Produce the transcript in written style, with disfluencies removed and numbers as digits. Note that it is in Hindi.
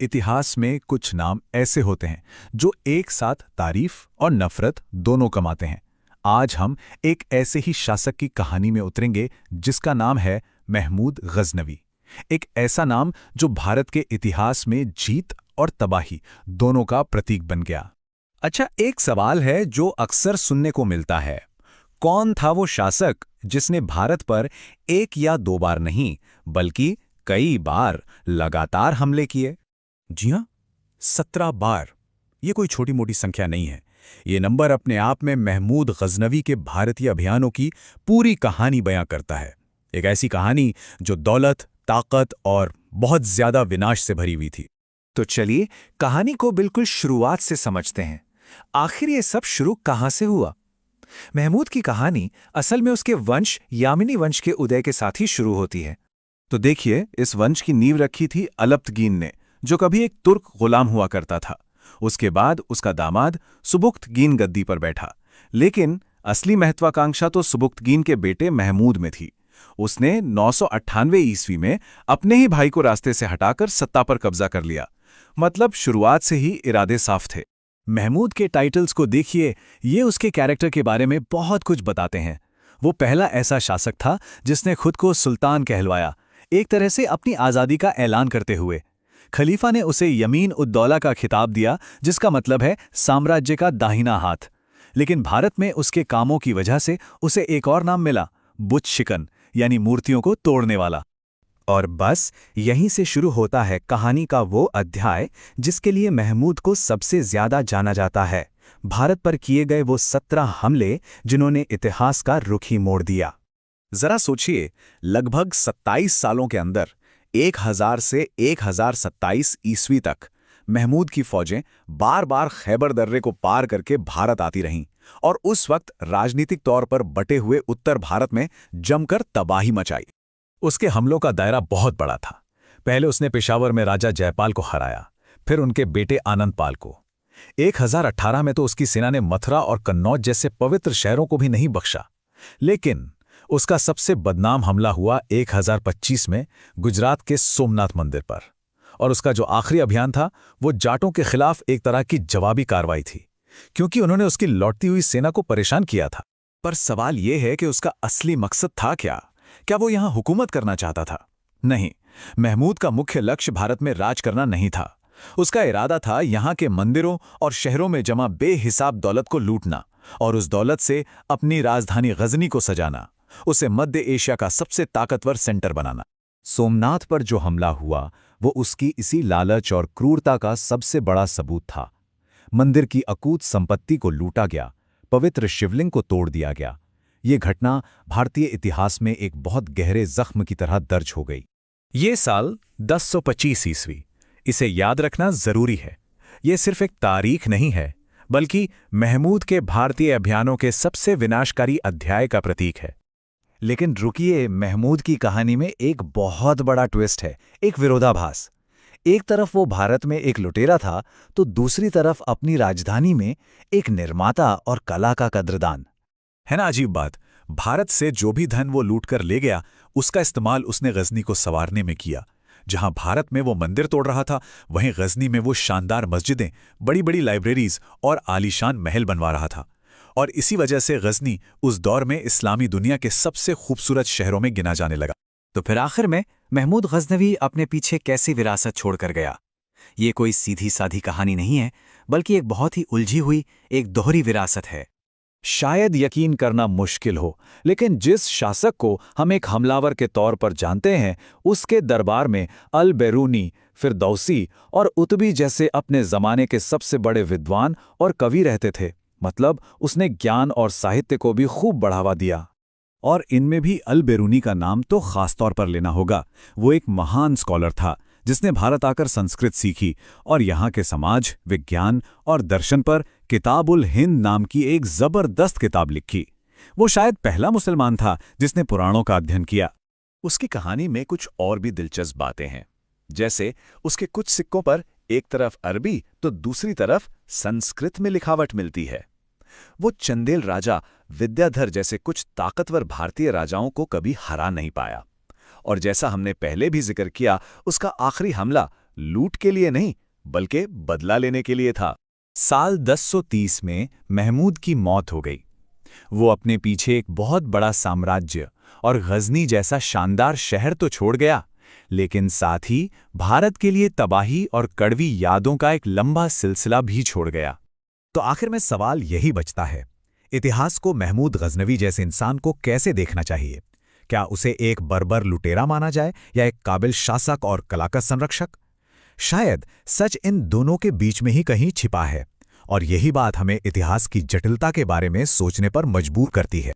इतिहास में कुछ नाम ऐसे होते हैं जो एक साथ तारीफ और नफरत दोनों कमाते हैं। आज हम एक ऐसे ही शासक की कहानी में उतरेंगे जिसका नाम है महमूद गजनवी। एक ऐसा नाम जो भारत के इतिहास में जीत और तबाही दोनों का प्रतीक बन गया। अच्छा, एक सवाल है जो अक्सर सुनने को मिलता है। कौन था वो शासक जिसने भारत पर एक या दो बार नहीं बल्कि कई बार लगातार हमले किए? जी हाँ, 17 बार। ये कोई छोटी मोटी संख्या नहीं है। ये नंबर अपने आप में महमूद गजनवी के भारतीय अभियानों की पूरी कहानी बयां करता है। एक ऐसी कहानी जो दौलत, ताकत और बहुत ज्यादा विनाश से भरी हुई थी। तो चलिए कहानी को बिल्कुल शुरुआत से समझते हैं। आखिर ये सब शुरू कहां से हुआ? महमूद की कहानी असल में उसके वंश यामिनी वंश के उदय के साथ ही शुरू होती है। तो देखिए, इस वंश की नींव रखी थी अलप्तगीन ने, जो कभी एक तुर्क गुलाम हुआ करता था। उसके बाद उसका दामाद सुबुक्तगीन गद्दी पर बैठा। लेकिन असली महत्वाकांक्षा तो सुबुक्तगीन के बेटे महमूद में थी। उसने 998 ईस्वी में अपने ही भाई को रास्ते से हटाकर सत्ता पर कब्जा कर लिया। मतलब शुरुआत से ही इरादे साफ थे। महमूद के टाइटल्स को देखिए, ये उसके कैरेक्टर के बारे में बहुत कुछ बताते हैं। वो पहला ऐसा शासक था जिसने खुद को सुल्तान कहलवाया, एक तरह से अपनी आज़ादी का ऐलान करते हुए। खलीफा ने उसे यमीन उद्दौला का खिताब दिया, जिसका मतलब है साम्राज्य का दाहिना हाथ। लेकिन भारत में उसके कामों की वजह से उसे एक और नाम मिला, बुत शिकन, यानी मूर्तियों को तोड़ने वाला। और बस यहीं से शुरू होता है कहानी का वो अध्याय जिसके लिए महमूद को सबसे ज्यादा जाना जाता है। भारत पर किए गए वो 17 हमले जिन्होंने इतिहास का रुख ही मोड़ दिया। जरा सोचिए, लगभग 27 सालों के अंदर 1000 से 1027 ईस्वी तक महमूद की फौजें बार बार खैबर दर्रे को पार करके भारत आती रहीं और उस वक्त राजनीतिक तौर पर बटे हुए उत्तर भारत में जमकर तबाही मचाई। उसके हमलों का दायरा बहुत बड़ा था। पहले उसने पेशावर में राजा जयपाल को हराया, फिर उनके बेटे आनंदपाल को। 1018 में तो उसकी सेना ने मथुरा और कन्नौज जैसे पवित्र शहरों को भी नहीं बख्शा। लेकिन उसका सबसे बदनाम हमला हुआ 1025 में गुजरात के सोमनाथ मंदिर पर। और उसका जो आखिरी अभियान था वो जाटों के खिलाफ एक तरह की जवाबी कार्रवाई थी, क्योंकि उन्होंने उसकी लौटती हुई सेना को परेशान किया था। पर सवाल यह है कि उसका असली मकसद था क्या? क्या वो यहां हुकूमत करना चाहता था? नहीं, महमूद का मुख्य लक्ष्य भारत में राज करना नहीं था। उसका इरादा था यहां के मंदिरों और शहरों में जमा बेहिसाब दौलत को लूटना और उस दौलत से अपनी राजधानी गजनी को सजाना, उसे मध्य एशिया का सबसे ताकतवर सेंटर बनाना। सोमनाथ पर जो हमला हुआ वो उसकी इसी लालच और क्रूरता का सबसे बड़ा सबूत था। मंदिर की अकूत संपत्ति को लूटा गया, पवित्र शिवलिंग को तोड़ दिया गया। ये घटना भारतीय इतिहास में एक बहुत गहरे जख्म की तरह दर्ज हो गई। ये साल 1025 ईस्वी, इसे याद रखना जरूरी है। ये सिर्फ एक तारीख नहीं है, बल्कि महमूद के भारतीय अभियानों के सबसे विनाशकारी अध्याय का प्रतीक है। लेकिन रुकिए, महमूद की कहानी में एक बहुत बड़ा ट्विस्ट है, एक विरोधाभास। एक तरफ वो भारत में एक लुटेरा था, तो दूसरी तरफ अपनी राजधानी में एक निर्माता और कला का कद्रदान। है ना अजीब बात? भारत से जो भी धन वो लूट कर ले गया, उसका इस्तेमाल उसने गजनी को संवारने में किया। जहां भारत में वो मंदिर तोड़ रहा था, वहीं गजनी में वो शानदार मस्जिदें, बड़ी बड़ी लाइब्रेरीज और आलीशान महल बनवा रहा था। और इसी वजह से गजनी उस दौर में इस्लामी दुनिया के सबसे खूबसूरत शहरों में गिना जाने लगा। तो फिर आखिर में महमूद गजनवी अपने पीछे कैसी विरासत छोड़कर गया? ये कोई सीधी साधी कहानी नहीं है, बल्कि एक बहुत ही उलझी हुई एक दोहरी विरासत है। शायद यकीन करना मुश्किल हो, लेकिन जिस शासक को हम एक हमलावर के तौर पर जानते हैं, उसके दरबार में अल बेरूनी, फिरदौसी और उतबी जैसे अपने जमाने के सबसे बड़े विद्वान और कवि रहते थे। मतलब उसने ज्ञान और साहित्य को भी खूब बढ़ावा दिया। और इनमें भी अल बेरूनी का नाम तो खास तौर पर लेना होगा। वो एक महान स्कॉलर था जिसने भारत आकर संस्कृत सीखी और यहाँ के समाज, विज्ञान और दर्शन पर किताबुल हिंद नाम की एक जबरदस्त किताब लिखी। वो शायद पहला मुसलमान था जिसने पुराणों का अध्ययन किया। उसकी कहानी में कुछ और भी दिलचस्प बातें हैं, जैसे उसके कुछ सिक्कों पर एक तरफ अरबी तो दूसरी तरफ संस्कृत में लिखावट मिलती है। वो चंदेल राजा विद्याधर जैसे कुछ ताकतवर भारतीय राजाओं को कभी हरा नहीं पाया। और जैसा हमने पहले भी जिक्र किया, उसका आखिरी हमला लूट के लिए नहीं बल्कि बदला लेने के लिए था। साल 1030 में महमूद की मौत हो गई। वो अपने पीछे एक बहुत बड़ा साम्राज्य और गजनी जैसा शानदार शहर तो छोड़ गया, लेकिन साथ ही भारत के लिए तबाही और कड़वी यादों का एक लंबा सिलसिला भी छोड़ गया। तो आखिर में सवाल यही बचता है, इतिहास को महमूद गजनवी जैसे इंसान को कैसे देखना चाहिए? क्या उसे एक बर्बर लुटेरा माना जाए या एक काबिल शासक और कलाका संरक्षक? शायद सच इन दोनों के बीच में ही कहीं छिपा है, और यही बात हमें इतिहास की जटिलता के बारे में सोचने पर मजबूर करती है।